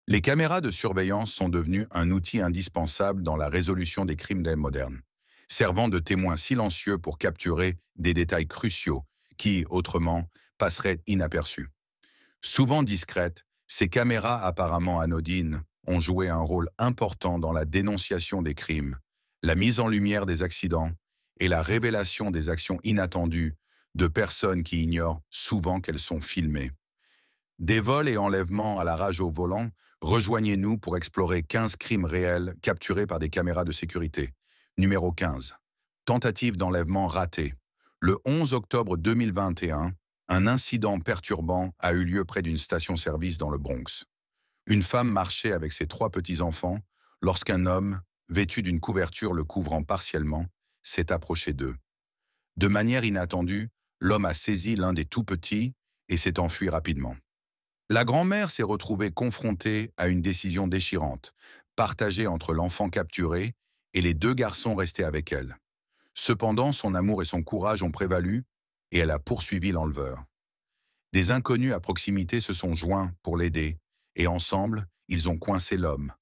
Les caméras de surveillance sont devenues un outil indispensable dans la résolution des criminels modernes, servant de témoins silencieux pour capturer des détails cruciaux qui, autrement, passeraient inaperçus. Souvent discrètes, ces caméras apparemment anodines ont joué un rôle important dans la dénonciation des crimes, la mise en lumière des accidents et la révélation des actions inattendues de personnes qui ignorent souvent qu'elles sont filmées. Des vols et enlèvements à la rage au volant, rejoignez-nous pour explorer 15 crimes réels capturés par des caméras de sécurité. Numéro 15. Tentative d'enlèvement ratée. Le 11 octobre 2021, un incident perturbant a eu lieu près d'une station-service dans le Bronx. Une femme marchait avec ses trois petits-enfants lorsqu'un homme, vêtu d'une couverture le couvrant partiellement, s'est approché d'eux. De manière inattendue, l'homme a saisi l'un des tout-petits et s'est enfui rapidement. La grand-mère s'est retrouvée confrontée à une décision déchirante, partagée entre l'enfant capturé et les deux garçons restés avec elle. Cependant, son amour et son courage ont prévalu et elle a poursuivi l'enleveur. Des inconnus à proximité se sont joints pour l'aider et ensemble, ils ont coincé l'homme,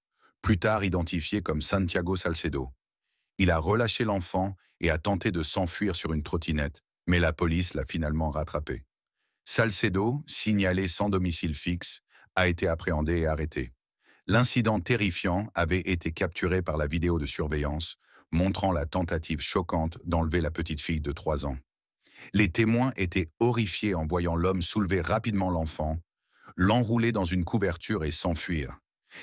plus tard identifié comme Santiago Salcedo. Il a relâché l'enfant et a tenté de s'enfuir sur une trottinette, mais la police l'a finalement rattrapé. Salcedo, signalé sans domicile fixe, a été appréhendé et arrêté. L'incident terrifiant avait été capturé par la vidéo de surveillance, montrant la tentative choquante d'enlever la petite fille de 3 ans. Les témoins étaient horrifiés en voyant l'homme soulever rapidement l'enfant, l'enrouler dans une couverture et s'enfuir.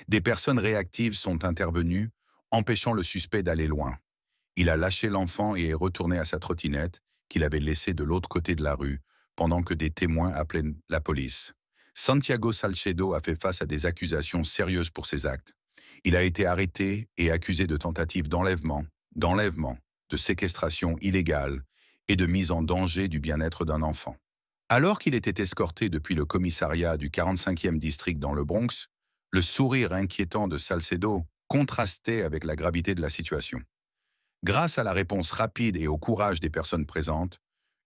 Des personnes réactives sont intervenues, empêchant le suspect d'aller loin. Il a lâché l'enfant et est retourné à sa trottinette, qu'il avait laissée de l'autre côté de la rue, pendant que des témoins appelaient la police. Santiago Salcedo a fait face à des accusations sérieuses pour ses actes. Il a été arrêté et accusé de tentative d'enlèvement, de séquestration illégale et de mise en danger du bien-être d'un enfant. Alors qu'il était escorté depuis le commissariat du 45e district dans le Bronx, le sourire inquiétant de Salcedo contrastait avec la gravité de la situation. Grâce à la réponse rapide et au courage des personnes présentes,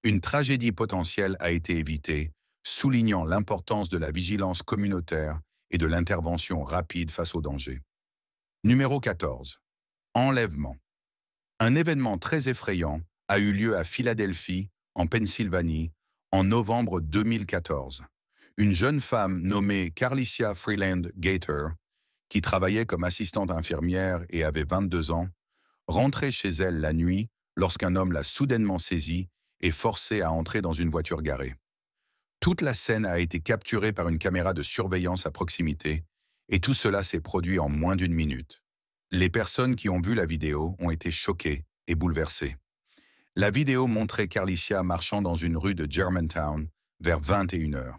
une tragédie potentielle a été évitée, soulignant l'importance de la vigilance communautaire et de l'intervention rapide face au danger. Numéro 14. Enlèvement. Un événement très effrayant a eu lieu à Philadelphie, en Pennsylvanie, en novembre 2014. Une jeune femme nommée Carlicia Freeland Gator, qui travaillait comme assistante infirmière et avait 22 ans, rentrait chez elle la nuit lorsqu'un homme l'a soudainement saisie et forcée à entrer dans une voiture garée. Toute la scène a été capturée par une caméra de surveillance à proximité et tout cela s'est produit en moins d'une minute. Les personnes qui ont vu la vidéo ont été choquées et bouleversées. La vidéo montrait Carlicia marchant dans une rue de Germantown vers 21 heures.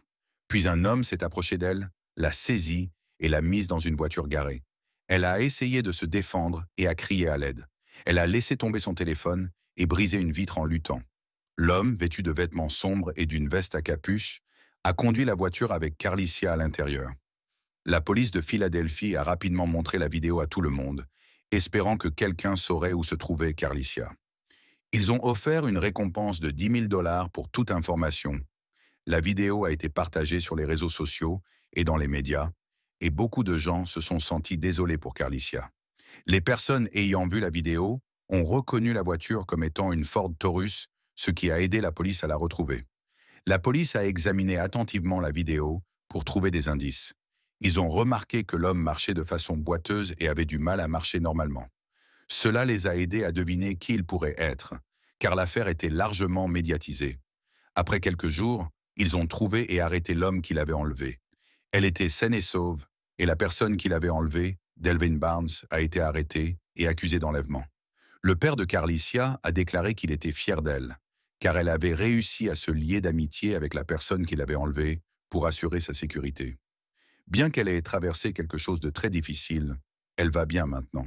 Puis un homme s'est approché d'elle, l'a saisie et l'a mise dans une voiture garée. Elle a essayé de se défendre et a crié à l'aide. Elle a laissé tomber son téléphone et brisé une vitre en luttant. L'homme, vêtu de vêtements sombres et d'une veste à capuche, a conduit la voiture avec Carlicia à l'intérieur. La police de Philadelphie a rapidement montré la vidéo à tout le monde, espérant que quelqu'un saurait où se trouvait Carlicia. Ils ont offert une récompense de 10 000 $ pour toute information. La vidéo a été partagée sur les réseaux sociaux et dans les médias, et beaucoup de gens se sont sentis désolés pour Carlicia. Les personnes ayant vu la vidéo ont reconnu la voiture comme étant une Ford Taurus, ce qui a aidé la police à la retrouver. La police a examiné attentivement la vidéo pour trouver des indices. Ils ont remarqué que l'homme marchait de façon boiteuse et avait du mal à marcher normalement. Cela les a aidés à deviner qui il pourrait être, car l'affaire était largement médiatisée. Après quelques jours, ils ont trouvé et arrêté l'homme qui l'avait enlevé. Elle était saine et sauve, et la personne qui l'avait enlevée, Delvin Barnes, a été arrêtée et accusée d'enlèvement. Le père de Carlicia a déclaré qu'il était fier d'elle, car elle avait réussi à se lier d'amitié avec la personne qui l'avait enlevée pour assurer sa sécurité. Bien qu'elle ait traversé quelque chose de très difficile, elle va bien maintenant.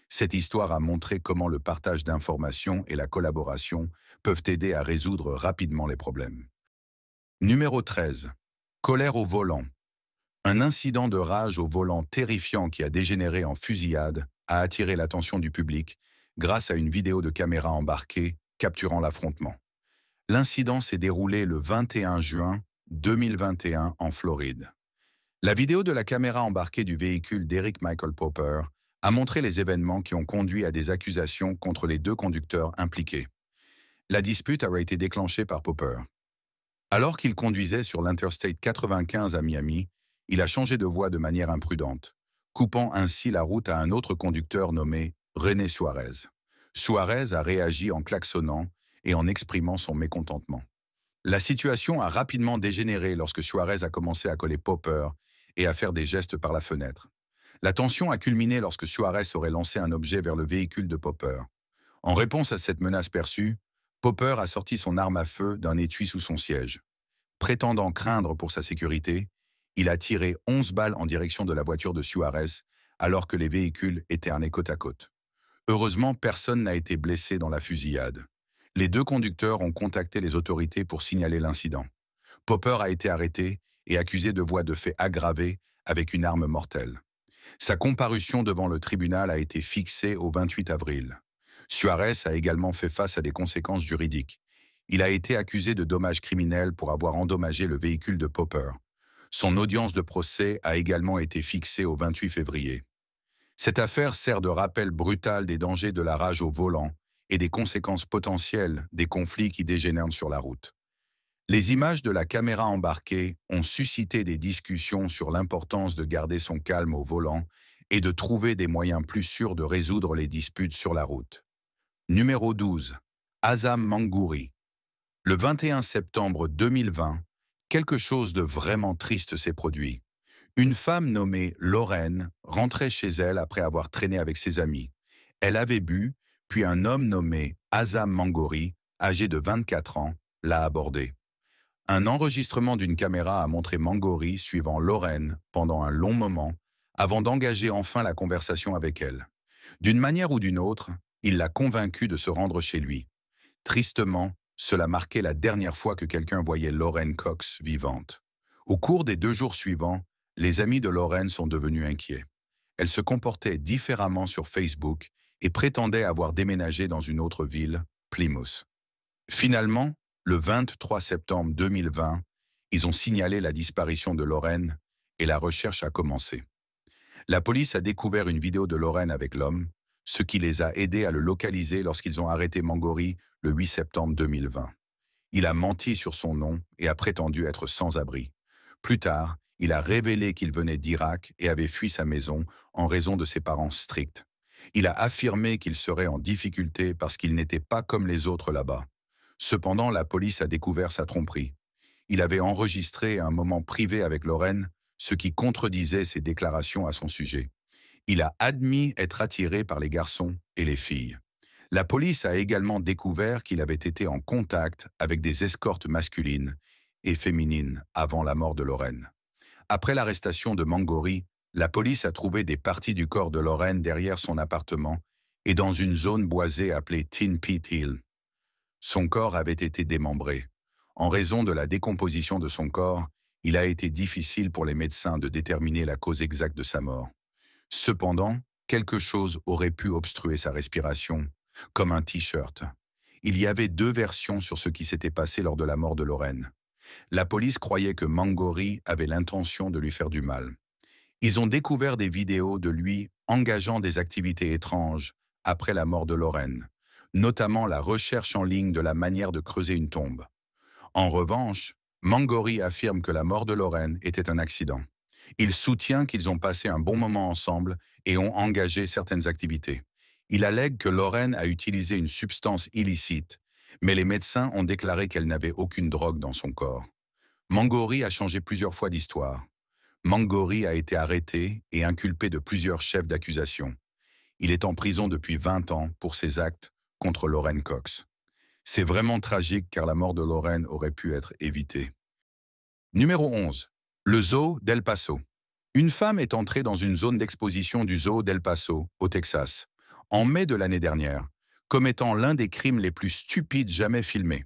Cette histoire a montré comment le partage d'informations et la collaboration peuvent aider à résoudre rapidement les problèmes. Numéro 13. Colère au volant. Un incident de rage au volant terrifiant qui a dégénéré en fusillade a attiré l'attention du public grâce à une vidéo de caméra embarquée capturant l'affrontement. L'incident s'est déroulé le 21 juin 2021 en Floride. La vidéo de la caméra embarquée du véhicule d'Eric Michael Popper a montré les événements qui ont conduit à des accusations contre les deux conducteurs impliqués. La dispute aurait été déclenchée par Popper. Alors qu'il conduisait sur l'Interstate 95 à Miami, il a changé de voie de manière imprudente, coupant ainsi la route à un autre conducteur nommé René Suarez. Suarez a réagi en klaxonnant et en exprimant son mécontentement. La situation a rapidement dégénéré lorsque Suarez a commencé à coller Popper et à faire des gestes par la fenêtre. La tension a culminé lorsque Suarez aurait lancé un objet vers le véhicule de Popper. En réponse à cette menace perçue, Popper a sorti son arme à feu d'un étui sous son siège. Prétendant craindre pour sa sécurité, il a tiré 11 balles en direction de la voiture de Suarez alors que les véhicules étaient armés côte à côte. Heureusement, personne n'a été blessé dans la fusillade. Les deux conducteurs ont contacté les autorités pour signaler l'incident. Popper a été arrêté et accusé de voies de fait aggravées avec une arme mortelle. Sa comparution devant le tribunal a été fixée au 28 avril. Suarez a également fait face à des conséquences juridiques. Il a été accusé de dommages criminels pour avoir endommagé le véhicule de Popper. Son audience de procès a également été fixée au 28 février. Cette affaire sert de rappel brutal des dangers de la rage au volant et des conséquences potentielles des conflits qui dégénèrent sur la route. Les images de la caméra embarquée ont suscité des discussions sur l'importance de garder son calme au volant et de trouver des moyens plus sûrs de résoudre les disputes sur la route. Numéro 12. Azam Mangouri. Le 21 septembre 2020, quelque chose de vraiment triste s'est produit. Une femme nommée Lorraine rentrait chez elle après avoir traîné avec ses amis. Elle avait bu, puis un homme nommé Azam Mangouri, âgé de 24 ans, l'a abordée. Un enregistrement d'une caméra a montré Mangouri suivant Lorraine pendant un long moment, avant d'engager enfin la conversation avec elle. D'une manière ou d'une autre, il l'a convaincue de se rendre chez lui. Tristement, cela marquait la dernière fois que quelqu'un voyait Lorraine Cox vivante. Au cours des 2 jours suivants, les amis de Lorraine sont devenus inquiets. Elle se comportait différemment sur Facebook et prétendait avoir déménagé dans une autre ville, Plymouth. Finalement, le 23 septembre 2020, ils ont signalé la disparition de Lorraine et la recherche a commencé. La police a découvert une vidéo de Lorraine avec l'homme, ce qui les a aidés à le localiser lorsqu'ils ont arrêté Mangouri le 8 septembre 2020. Il a menti sur son nom et a prétendu être sans abri. Plus tard, il a révélé qu'il venait d'Irak et avait fui sa maison en raison de ses parents stricts. Il a affirmé qu'il serait en difficulté parce qu'il n'était pas comme les autres là-bas. Cependant, la police a découvert sa tromperie. Il avait enregistré un moment privé avec Lorraine, ce qui contredisait ses déclarations à son sujet. Il a admis être attiré par les garçons et les filles. La police a également découvert qu'il avait été en contact avec des escortes masculines et féminines avant la mort de Lorraine. Après l'arrestation de Mangouri, la police a trouvé des parties du corps de Lorraine derrière son appartement et dans une zone boisée appelée Tin Pit Hill. Son corps avait été démembré. En raison de la décomposition de son corps, il a été difficile pour les médecins de déterminer la cause exacte de sa mort. Cependant, quelque chose aurait pu obstruer sa respiration, comme un t-shirt. Il y avait 2 versions sur ce qui s'était passé lors de la mort de Lorraine. La police croyait que Mangouri avait l'intention de lui faire du mal. Ils ont découvert des vidéos de lui engageant des activités étranges après la mort de Lorraine, notamment la recherche en ligne de la manière de creuser une tombe. En revanche, Mangouri affirme que la mort de Lorraine était un accident. Il soutient qu'ils ont passé un bon moment ensemble et ont engagé certaines activités. Il allègue que Lorraine a utilisé une substance illicite, mais les médecins ont déclaré qu'elle n'avait aucune drogue dans son corps. Mangouri a changé plusieurs fois d'histoire. Mangouri a été arrêté et inculpé de plusieurs chefs d'accusation. Il est en prison depuis 20 ans pour ses actes contre Lorraine Cox. C'est vraiment tragique car la mort de Lorraine aurait pu être évitée. Numéro 11. Le zoo d'El Paso. Une femme est entrée dans une zone d'exposition du zoo d'El Paso, au Texas, en mai de l'année dernière, commettant l'un des crimes les plus stupides jamais filmés.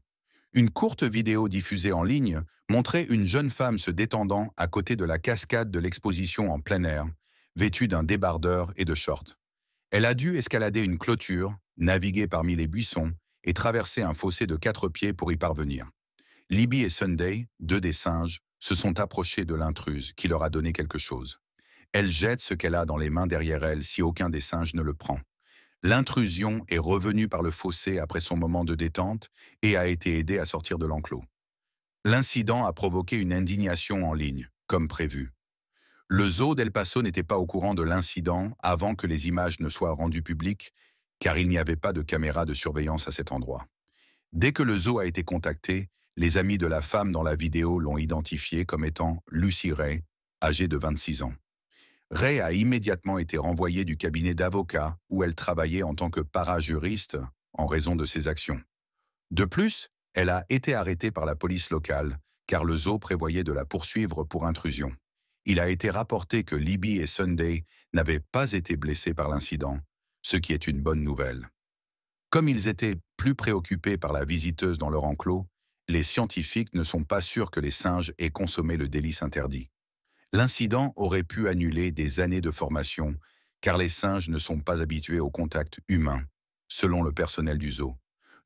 Une courte vidéo diffusée en ligne montrait une jeune femme se détendant à côté de la cascade de l'exposition en plein air, vêtue d'un débardeur et de shorts. Elle a dû escalader une clôture, naviguer parmi les buissons et traverser un fossé de 4 pieds pour y parvenir. Libby et Sunday, 2 des singes, se sont approchés de l'intruse qui leur a donné quelque chose. Elle jette ce qu'elle a dans les mains derrière elle si aucun des singes ne le prend. L'intrusion est revenue par le fossé après son moment de détente et a été aidée à sortir de l'enclos. L'incident a provoqué une indignation en ligne, comme prévu. Le zoo d'El Paso n'était pas au courant de l'incident avant que les images ne soient rendues publiques, car il n'y avait pas de caméra de surveillance à cet endroit. Dès que le zoo a été contacté, les amis de la femme dans la vidéo l'ont identifiée comme étant Lucy Ray, âgée de 26 ans. Ray a immédiatement été renvoyée du cabinet d'avocat où elle travaillait en tant que parajuriste en raison de ses actions. De plus, elle a été arrêtée par la police locale, car le zoo prévoyait de la poursuivre pour intrusion. Il a été rapporté que Libby et Sunday n'avaient pas été blessés par l'incident, ce qui est une bonne nouvelle. Comme ils étaient plus préoccupés par la visiteuse dans leur enclos, les scientifiques ne sont pas sûrs que les singes aient consommé le délice interdit. L'incident aurait pu annuler des années de formation, car les singes ne sont pas habitués au contact humain, selon le personnel du zoo.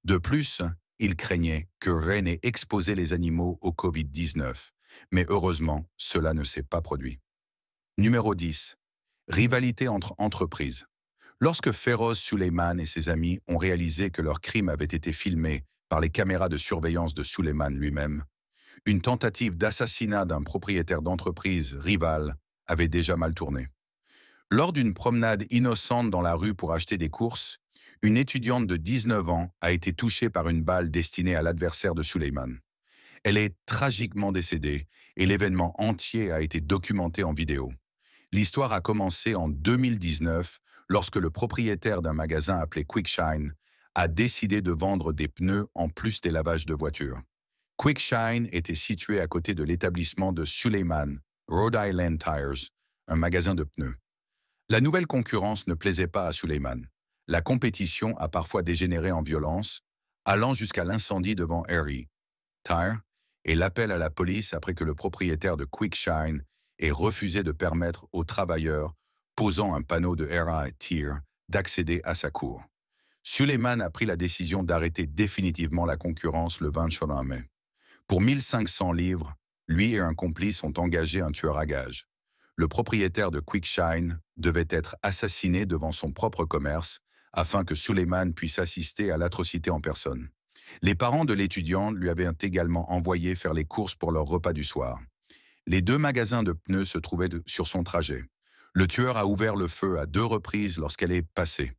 De plus, ils craignaient que Ray n'ait exposé les animaux au Covid-19, mais heureusement, cela ne s'est pas produit. Numéro 10. Rivalité entre entreprises. Lorsque Feroz Suleiman et ses amis ont réalisé que leur crime avait été filmé par les caméras de surveillance de Suleiman lui-même, une tentative d'assassinat d'un propriétaire d'entreprise rivale avait déjà mal tourné. Lors d'une promenade innocente dans la rue pour acheter des courses, une étudiante de 19 ans a été touchée par une balle destinée à l'adversaire de Suleiman. Elle est tragiquement décédée et l'événement entier a été documenté en vidéo. L'histoire a commencé en 2019 lorsque le propriétaire d'un magasin appelé Quickshine a décidé de vendre des pneus en plus des lavages de voitures. Quickshine était situé à côté de l'établissement de Suleiman, Rhode Island Tires, un magasin de pneus. La nouvelle concurrence ne plaisait pas à Suleiman. La compétition a parfois dégénéré en violence, allant jusqu'à l'incendie devant Harry Tire et l'appel à la police après que le propriétaire de Quickshine ait refusé de permettre aux travailleurs posant un panneau de Harry Tire d'accéder à sa cour. Suleiman a pris la décision d'arrêter définitivement la concurrence le 21 mai. Pour 1500 livres, lui et un complice ont engagé un tueur à gages. Le propriétaire de Quickshine devait être assassiné devant son propre commerce afin que Suleiman puisse assister à l'atrocité en personne. Les parents de l'étudiante lui avaient également envoyé faire les courses pour leur repas du soir. Les deux magasins de pneus se trouvaient sur son trajet. Le tueur a ouvert le feu à 2 reprises lorsqu'elle est passée.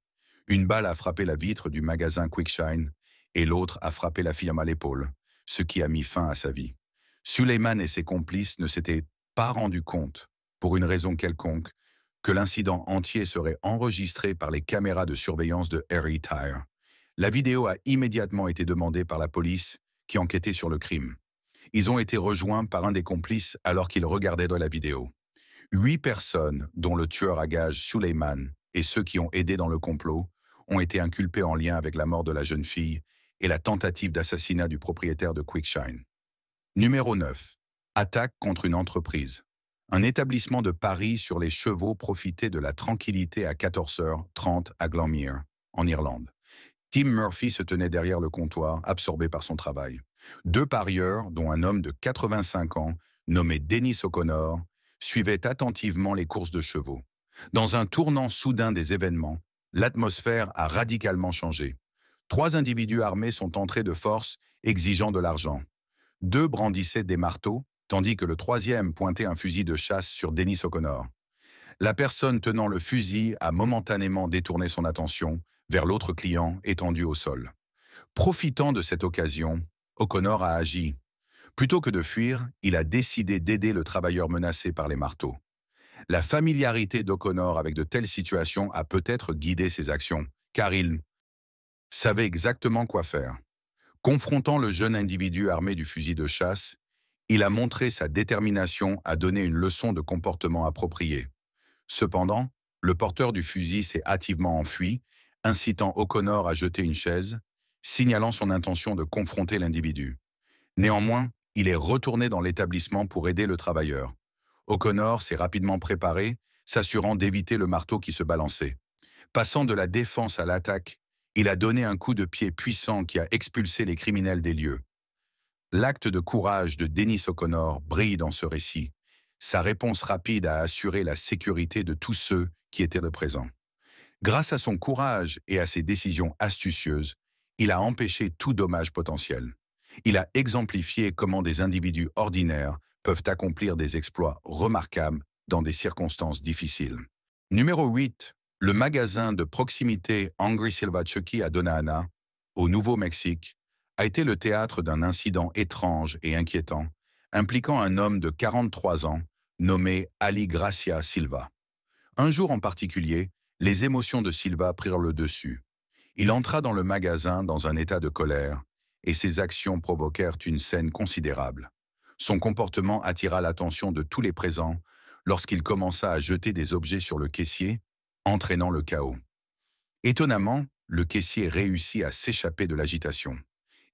Une balle a frappé la vitre du magasin Quickshine et l'autre a frappé la fille à l'épaule, ce qui a mis fin à sa vie. Suleiman et ses complices ne s'étaient pas rendus compte, pour une raison quelconque, que l'incident entier serait enregistré par les caméras de surveillance de Harry Tire. La vidéo a immédiatement été demandée par la police qui enquêtait sur le crime. Ils ont été rejoints par un des complices alors qu'ils regardaient dans la vidéo. 8 personnes, dont le tueur à gages Suleiman et ceux qui ont aidé dans le complot, ont été inculpés en lien avec la mort de la jeune fille et la tentative d'assassinat du propriétaire de Quickshine. Numéro 9. Attaque contre une entreprise. Un établissement de paris sur les chevaux profitait de la tranquillité à 14h30 à Glanmire, en Irlande. Tim Murphy se tenait derrière le comptoir, absorbé par son travail. 2 parieurs, dont un homme de 85 ans, nommé Dennis O'Connor, suivaient attentivement les courses de chevaux. Dans un tournant soudain des événements, l'atmosphère a radicalement changé. 3 individus armés sont entrés de force, exigeant de l'argent. 2 brandissaient des marteaux, tandis que le 3e pointait un fusil de chasse sur Dennis O'Connor. La personne tenant le fusil a momentanément détourné son attention vers l'autre client étendu au sol. Profitant de cette occasion, O'Connor a agi. Plutôt que de fuir, il a décidé d'aider le travailleur menacé par les marteaux. La familiarité d'O'Connor avec de telles situations a peut-être guidé ses actions, car il savait exactement quoi faire. Confrontant le jeune individu armé du fusil de chasse, il a montré sa détermination à donner une leçon de comportement approprié. Cependant, le porteur du fusil s'est hâtivement enfui, incitant O'Connor à jeter une chaise, signalant son intention de confronter l'individu. Néanmoins, il est retourné dans l'établissement pour aider le travailleur. O'Connor s'est rapidement préparé, s'assurant d'éviter le marteau qui se balançait. Passant de la défense à l'attaque, il a donné un coup de pied puissant qui a expulsé les criminels des lieux. L'acte de courage de Dennis O'Connor brille dans ce récit, sa réponse rapide a assuré la sécurité de tous ceux qui étaient présents. Grâce à son courage et à ses décisions astucieuses, il a empêché tout dommage potentiel. Il a exemplifié comment des individus ordinaires peuvent accomplir des exploits remarquables dans des circonstances difficiles. Numéro 8. Le magasin de proximité Angry Silva Chucky à Donna Ana, au Nouveau-Mexique, a été le théâtre d'un incident étrange et inquiétant impliquant un homme de 43 ans nommé Ali Gracia Silva. Un jour en particulier, les émotions de Silva prirent le dessus. Il entra dans le magasin dans un état de colère et ses actions provoquèrent une scène considérable. Son comportement attira l'attention de tous les présents lorsqu'il commença à jeter des objets sur le caissier, entraînant le chaos. Étonnamment, le caissier réussit à s'échapper de l'agitation.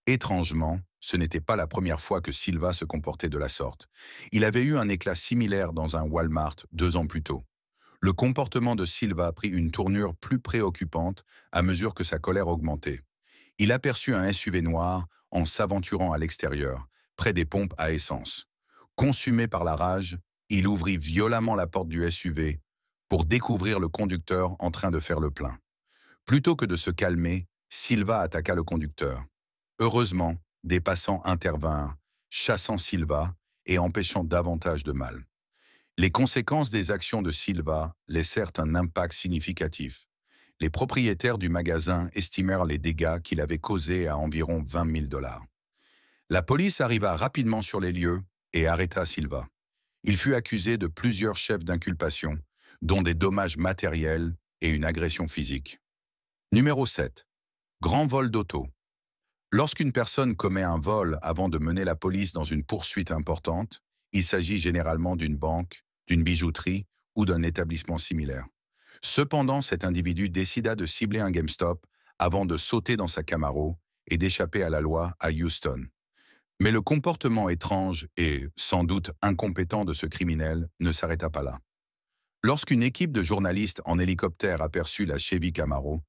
Étrangement, ce n'était pas la première fois que Silva se comportait de la sorte. Il avait eu un éclat similaire dans un Walmart 2 ans plus tôt. Le comportement de Silva prit une tournure plus préoccupante à mesure que sa colère augmentait. Il aperçut un SUV noir en s'aventurant à l'extérieur, près des pompes à essence. Consumé par la rage, il ouvrit violemment la porte du SUV pour découvrir le conducteur en train de faire le plein. Plutôt que de se calmer, Silva attaqua le conducteur. Heureusement, des passants intervinrent, chassant Silva et empêchant davantage de mal. Les conséquences des actions de Silva laissèrent un impact significatif. Les propriétaires du magasin estimèrent les dégâts qu'il avait causés à environ 20 000 $. La police arriva rapidement sur les lieux et arrêta Silva. Il fut accusé de plusieurs chefs d'inculpation, dont des dommages matériels et une agression physique. Numéro 7. Grand vol d'auto. Lorsqu'une personne commet un vol avant de mener la police dans une poursuite importante, il s'agit généralement d'une banque, d'une bijouterie ou d'un établissement similaire. Cependant, cet individu décida de cibler un GameStop avant de sauter dans sa Camaro et d'échapper à la loi à Houston. Mais le comportement étrange et, sans doute, incompétent de ce criminel ne s'arrêta pas là. Lorsqu'une équipe de journalistes en hélicoptère aperçut la Chevy Camaro,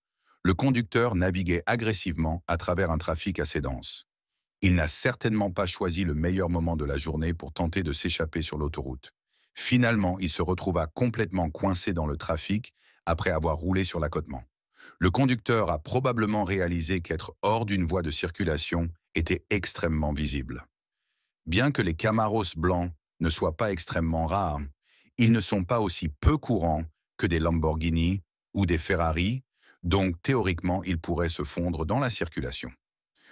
le conducteur naviguait agressivement à travers un trafic assez dense. Il n'a certainement pas choisi le meilleur moment de la journée pour tenter de s'échapper sur l'autoroute. Finalement, il se retrouva complètement coincé dans le trafic après avoir roulé sur l'accotement. Le conducteur a probablement réalisé qu'être hors d'une voie de circulation était extrêmement visible. Bien que les Camaros blancs ne soient pas extrêmement rares, ils ne sont pas aussi peu courants que des Lamborghini ou des Ferrari, donc théoriquement ils pourraient se fondre dans la circulation.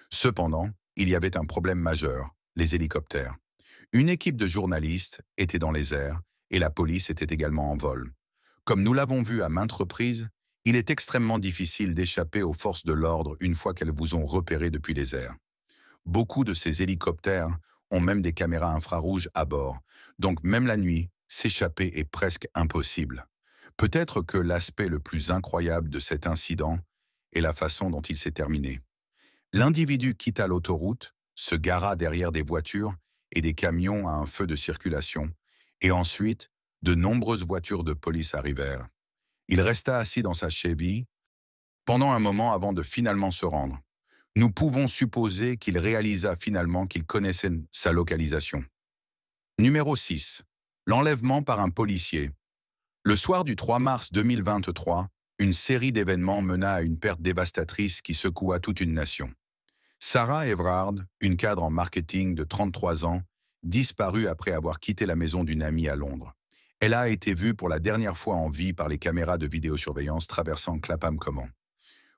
Cependant, il y avait un problème majeur, les hélicoptères. Une équipe de journalistes était dans les airs et la police était également en vol. Comme nous l'avons vu à maintes reprises, il est extrêmement difficile d'échapper aux forces de l'ordre une fois qu'elles vous ont repéré depuis les airs. Beaucoup de ces hélicoptères ont même des caméras infrarouges à bord, donc même la nuit, s'échapper est presque impossible. Peut-être que l'aspect le plus incroyable de cet incident est la façon dont il s'est terminé. L'individu quitta l'autoroute, se gara derrière des voitures et des camions à un feu de circulation, et ensuite, de nombreuses voitures de police arrivèrent. Il resta assis dans sa Chevy pendant un moment avant de finalement se rendre. Nous pouvons supposer qu'il réalisa finalement qu'il connaissait sa localisation. Numéro 6. L'enlèvement par un policier. Le soir du 3 mars 2023, une série d'événements mena à une perte dévastatrice qui secoua toute une nation. Sarah Everard, une cadre en marketing de 33 ans, disparut après avoir quitté la maison d'une amie à Londres. Elle a été vue pour la dernière fois en vie par les caméras de vidéosurveillance traversant Clapham Common.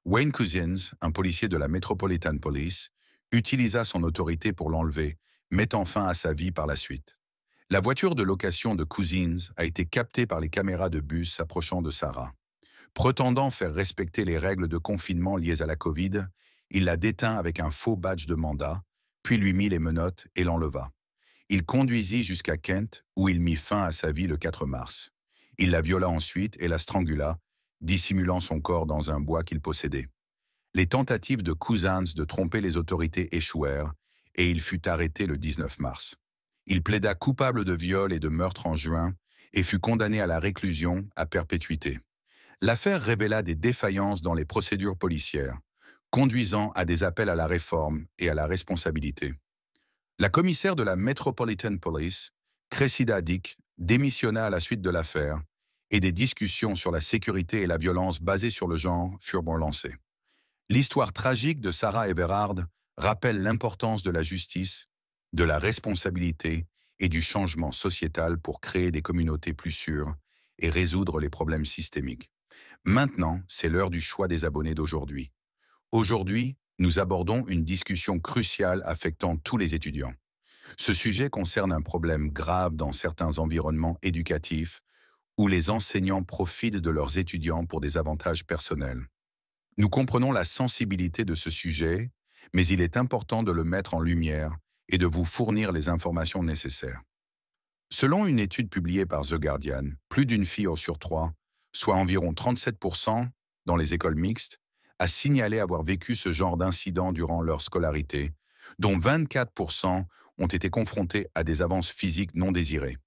Wayne Couzens, un policier de la Metropolitan Police, utilisa son autorité pour l'enlever, mettant fin à sa vie par la suite. La voiture de location de Couzens a été captée par les caméras de bus s'approchant de Sarah. Prétendant faire respecter les règles de confinement liées à la Covid, il la détint avec un faux badge de mandat, puis lui mit les menottes et l'enleva. Il conduisit jusqu'à Kent, où il mit fin à sa vie le 4 mars. Il la viola ensuite et la strangula, dissimulant son corps dans un bois qu'il possédait. Les tentatives de Couzens de tromper les autorités échouèrent, et il fut arrêté le 19 mars. Il plaida coupable de viol et de meurtre en juin, et fut condamné à la réclusion à perpétuité. L'affaire révéla des défaillances dans les procédures policières, conduisant à des appels à la réforme et à la responsabilité. La commissaire de la Metropolitan Police, Cressida Dick, démissionna à la suite de l'affaire et des discussions sur la sécurité et la violence basées sur le genre furent lancées. L'histoire tragique de Sarah Everard rappelle l'importance de la justice, de la responsabilité et du changement sociétal pour créer des communautés plus sûres et résoudre les problèmes systémiques. Maintenant, c'est l'heure du choix des abonnés d'aujourd'hui. Aujourd'hui, nous abordons une discussion cruciale affectant tous les étudiants. Ce sujet concerne un problème grave dans certains environnements éducatifs où les enseignants profitent de leurs étudiants pour des avantages personnels. Nous comprenons la sensibilité de ce sujet, mais il est important de le mettre en lumière et de vous fournir les informations nécessaires. Selon une étude publiée par The Guardian, plus d'une fille sur trois, soit environ 37% dans les écoles mixtes, a signalé avoir vécu ce genre d'incident durant leur scolarité, dont 24% ont été confrontés à des avances physiques non désirées.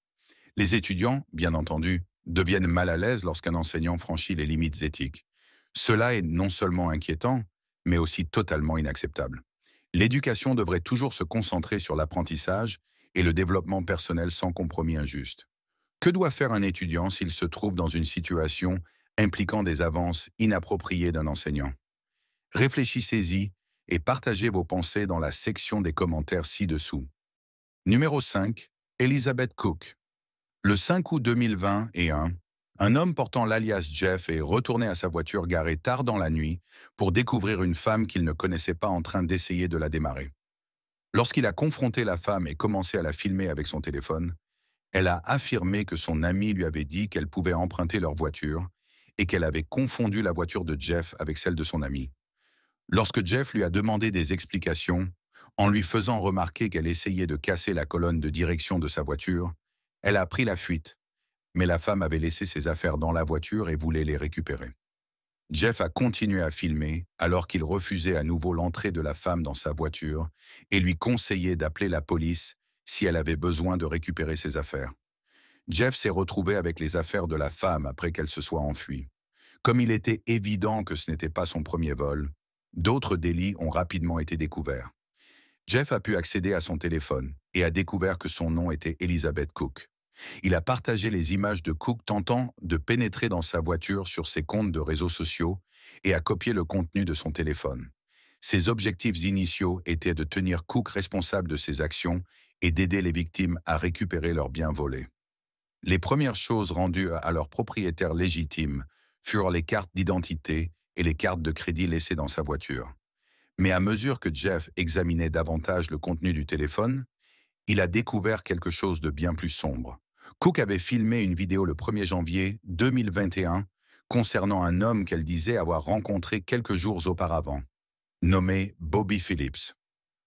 Les étudiants, bien entendu, deviennent mal à l'aise lorsqu'un enseignant franchit les limites éthiques. Cela est non seulement inquiétant, mais aussi totalement inacceptable. L'éducation devrait toujours se concentrer sur l'apprentissage et le développement personnel sans compromis injuste. Que doit faire un étudiant s'il se trouve dans une situation impliquant des avances inappropriées d'un enseignant? Réfléchissez-y et partagez vos pensées dans la section des commentaires ci-dessous. Numéro 5. Elizabeth Cook. Le 5 août 2021, un homme portant l'alias Jeff est retourné à sa voiture garée tard dans la nuit pour découvrir une femme qu'il ne connaissait pas en train d'essayer de la démarrer. Lorsqu'il a confronté la femme et commencé à la filmer avec son téléphone, elle a affirmé que son ami lui avait dit qu'elle pouvait emprunter leur voiture et qu'elle avait confondu la voiture de Jeff avec celle de son ami. Lorsque Jeff lui a demandé des explications, en lui faisant remarquer qu'elle essayait de casser la colonne de direction de sa voiture, elle a pris la fuite, mais la femme avait laissé ses affaires dans la voiture et voulait les récupérer. Jeff a continué à filmer alors qu'il refusait à nouveau l'entrée de la femme dans sa voiture et lui conseillait d'appeler la police si elle avait besoin de récupérer ses affaires. Jeff s'est retrouvé avec les affaires de la femme après qu'elle se soit enfuie. Comme il était évident que ce n'était pas son premier vol, d'autres délits ont rapidement été découverts. Jeff a pu accéder à son téléphone et a découvert que son nom était Elizabeth Cook. Il a partagé les images de Cook tentant de pénétrer dans sa voiture sur ses comptes de réseaux sociaux et a copié le contenu de son téléphone. Ses objectifs initiaux étaient de tenir Cook responsable de ses actions et d'aider les victimes à récupérer leurs biens volés. Les premières choses rendues à leurs propriétaires légitimes furent les cartes d'identité et les cartes de crédit laissées dans sa voiture. Mais à mesure que Jeff examinait davantage le contenu du téléphone, il a découvert quelque chose de bien plus sombre. Cook avait filmé une vidéo le 1er janvier 2021 concernant un homme qu'elle disait avoir rencontré quelques jours auparavant, nommé Bobby Phillips.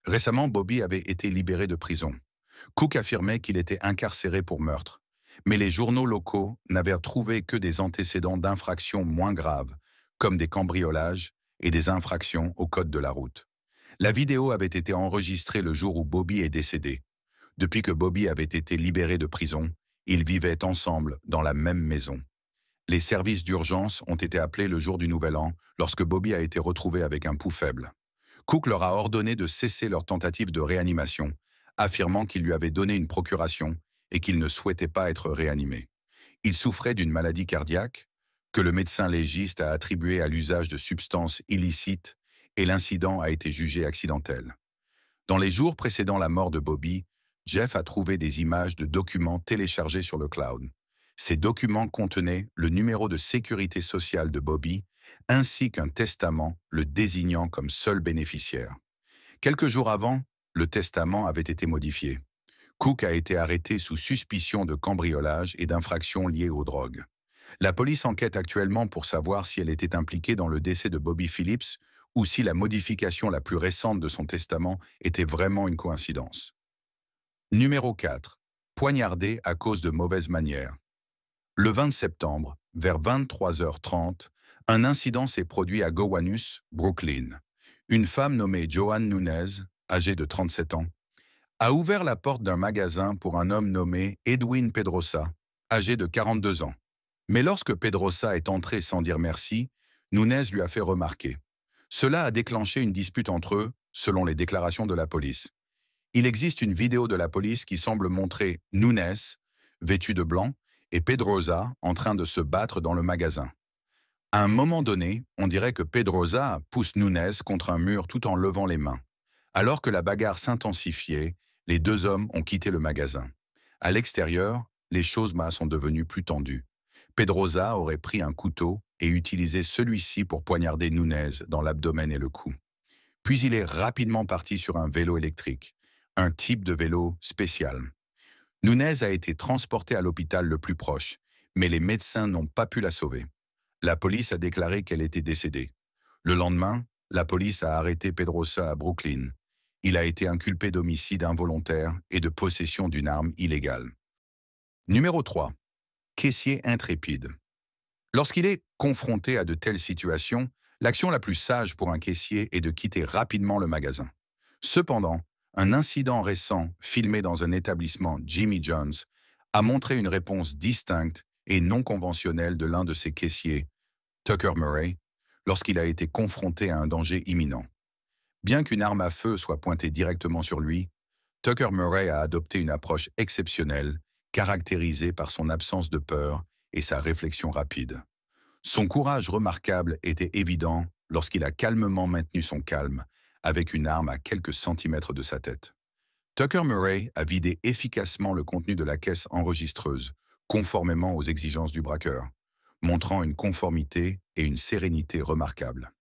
Récemment, Bobby avait été libéré de prison. Cook affirmait qu'il était incarcéré pour meurtre, mais les journaux locaux n'avaient trouvé que des antécédents d'infractions moins graves, comme des cambriolages et des infractions au code de la route. La vidéo avait été enregistrée le jour où Bobby est décédé. Depuis que Bobby avait été libéré de prison, ils vivaient ensemble dans la même maison. Les services d'urgence ont été appelés le jour du Nouvel An lorsque Bobby a été retrouvé avec un pouls faible. Cook leur a ordonné de cesser leur tentative de réanimation, affirmant qu'il lui avait donné une procuration et qu'il ne souhaitait pas être réanimé. Il souffrait d'une maladie cardiaque que le médecin légiste a attribuée à l'usage de substances illicites et l'incident a été jugé accidentel. Dans les jours précédant la mort de Bobby, Jeff a trouvé des images de documents téléchargés sur le cloud. Ces documents contenaient le numéro de sécurité sociale de Bobby, ainsi qu'un testament le désignant comme seul bénéficiaire. Quelques jours avant, le testament avait été modifié. Cook a été arrêté sous suspicion de cambriolage et d'infractions liées aux drogues. La police enquête actuellement pour savoir si elle était impliquée dans le décès de Bobby Phillips ou si la modification la plus récente de son testament était vraiment une coïncidence. Numéro 4. Poignardé à cause de mauvaises manières. Le 20 septembre, vers 23h30, un incident s'est produit à Gowanus, Brooklyn. Une femme nommée Joanne Nunez, âgée de 37 ans, a ouvert la porte d'un magasin pour un homme nommé Edwin Pedrosa, âgé de 42 ans. Mais lorsque Pedrosa est entré sans dire merci, Nunez lui a fait remarquer. Cela a déclenché une dispute entre eux, selon les déclarations de la police. Il existe une vidéo de la police qui semble montrer Nunes, vêtu de blanc, et Pedrosa en train de se battre dans le magasin. À un moment donné, on dirait que Pedrosa pousse Nunes contre un mur tout en levant les mains. Alors que la bagarre s'intensifiait, les deux hommes ont quitté le magasin. À l'extérieur, les choses sont devenues plus tendues. Pedrosa aurait pris un couteau et utilisé celui-ci pour poignarder Nunes dans l'abdomen et le cou. Puis il est rapidement parti sur un vélo électrique, un type de vélo spécial. Nunes a été transporté à l'hôpital le plus proche, mais les médecins n'ont pas pu la sauver. La police a déclaré qu'elle était décédée. Le lendemain, la police a arrêté Pedrosa à Brooklyn. Il a été inculpé d'homicide involontaire et de possession d'une arme illégale. Numéro 3. Caissier intrépide. Lorsqu'il est confronté à de telles situations, l'action la plus sage pour un caissier est de quitter rapidement le magasin. Cependant, un incident récent filmé dans un établissement Jimmy John's a montré une réponse distincte et non conventionnelle de l'un de ses caissiers, Tucker Murray, lorsqu'il a été confronté à un danger imminent. Bien qu'une arme à feu soit pointée directement sur lui, Tucker Murray a adopté une approche exceptionnelle, caractérisée par son absence de peur et sa réflexion rapide. Son courage remarquable était évident lorsqu'il a calmement maintenu son calme, avec une arme à quelques centimètres de sa tête. Tucker Murray a vidé efficacement le contenu de la caisse enregistreuse, conformément aux exigences du braqueur, montrant une conformité et une sérénité remarquables.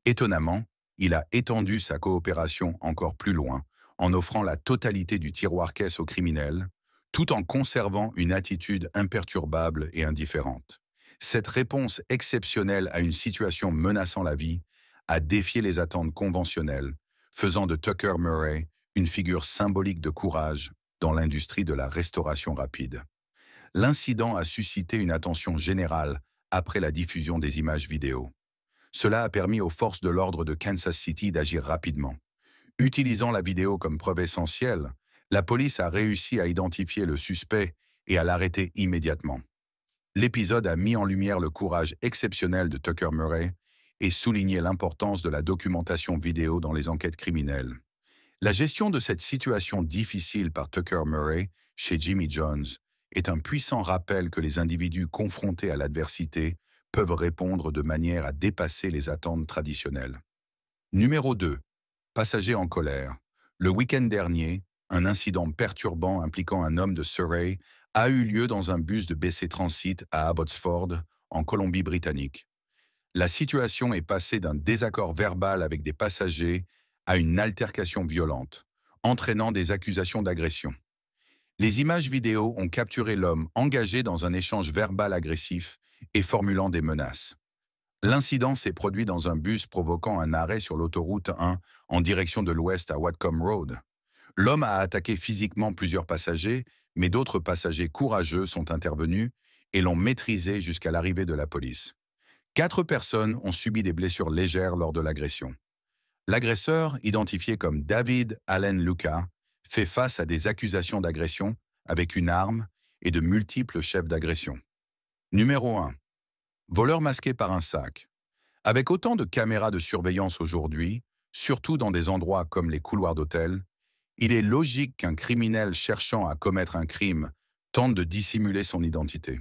Étonnamment, il a étendu sa coopération encore plus loin, en offrant la totalité du tiroir-caisse aux criminels, tout en conservant une attitude imperturbable et indifférente. Cette réponse exceptionnelle à une situation menaçant la vie a défié les attentes conventionnelles, faisant de Tucker Murray une figure symbolique de courage dans l'industrie de la restauration rapide. L'incident a suscité une attention générale après la diffusion des images vidéo. Cela a permis aux forces de l'ordre de Kansas City d'agir rapidement. Utilisant la vidéo comme preuve essentielle, la police a réussi à identifier le suspect et à l'arrêter immédiatement. L'épisode a mis en lumière le courage exceptionnel de Tucker Murray et souligné l'importance de la documentation vidéo dans les enquêtes criminelles. La gestion de cette situation difficile par Tucker Murray chez Jimmy John's est un puissant rappel que les individus confrontés à l'adversité peuvent répondre de manière à dépasser les attentes traditionnelles. Numéro 2. Passager en colère. Le week-end dernier, un incident perturbant impliquant un homme de Surrey a eu lieu dans un bus de BC Transit à Abbotsford, en Colombie-Britannique. La situation est passée d'un désaccord verbal avec des passagers à une altercation violente, entraînant des accusations d'agression. Les images vidéo ont capturé l'homme engagé dans un échange verbal agressif et formulant des menaces. L'incident s'est produit dans un bus provoquant un arrêt sur l'autoroute 1 en direction de l'ouest à Whatcom Road. L'homme a attaqué physiquement plusieurs passagers, mais d'autres passagers courageux sont intervenus et l'ont maîtrisé jusqu'à l'arrivée de la police. 4 personnes ont subi des blessures légères lors de l'agression. L'agresseur, identifié comme David Allen Luca, fait face à des accusations d'agression avec une arme et de multiples chefs d'agression. Numéro 1. Voleur masqué par un sac. Avec autant de caméras de surveillance aujourd'hui, surtout dans des endroits comme les couloirs d'hôtel, il est logique qu'un criminel cherchant à commettre un crime tente de dissimuler son identité.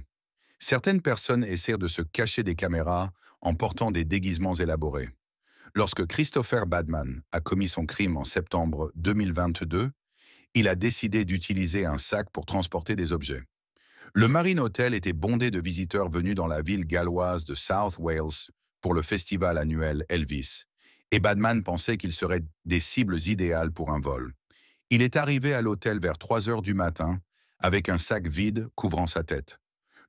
Certaines personnes essaient de se cacher des caméras en portant des déguisements élaborés. Lorsque Christopher Badman a commis son crime en septembre 2022, il a décidé d'utiliser un sac pour transporter des objets. Le Marine Hotel était bondé de visiteurs venus dans la ville galloise de South Wales pour le festival annuel Elvis, et Badman pensait qu'ils seraient des cibles idéales pour un vol. Il est arrivé à l'hôtel vers 3 heures du matin avec un sac vide couvrant sa tête.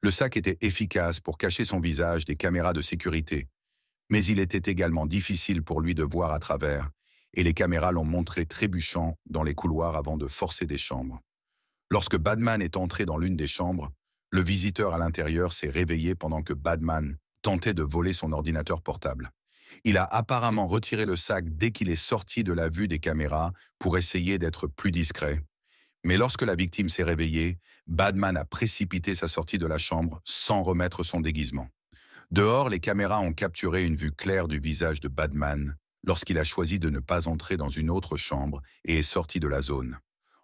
Le sac était efficace pour cacher son visage des caméras de sécurité, mais il était également difficile pour lui de voir à travers, et les caméras l'ont montré trébuchant dans les couloirs avant de forcer des chambres. Lorsque Badman est entré dans l'une des chambres, le visiteur à l'intérieur s'est réveillé pendant que Badman tentait de voler son ordinateur portable. Il a apparemment retiré le sac dès qu'il est sorti de la vue des caméras pour essayer d'être plus discret. Mais lorsque la victime s'est réveillée, Badman a précipité sa sortie de la chambre sans remettre son déguisement. Dehors, les caméras ont capturé une vue claire du visage de Badman, lorsqu'il a choisi de ne pas entrer dans une autre chambre et est sorti de la zone.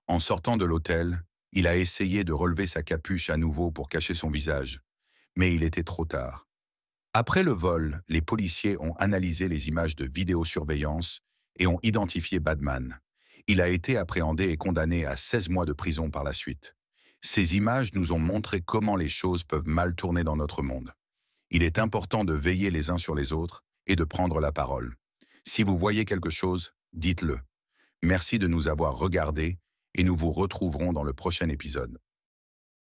En sortant de l'hôtel, il a essayé de relever sa capuche à nouveau pour cacher son visage, mais il était trop tard. Après le vol, les policiers ont analysé les images de vidéosurveillance et ont identifié Badman. Il a été appréhendé et condamné à 16 mois de prison par la suite. Ces images nous ont montré comment les choses peuvent mal tourner dans notre monde. Il est important de veiller les uns sur les autres et de prendre la parole. Si vous voyez quelque chose, dites-le. Merci de nous avoir regardés et nous vous retrouverons dans le prochain épisode.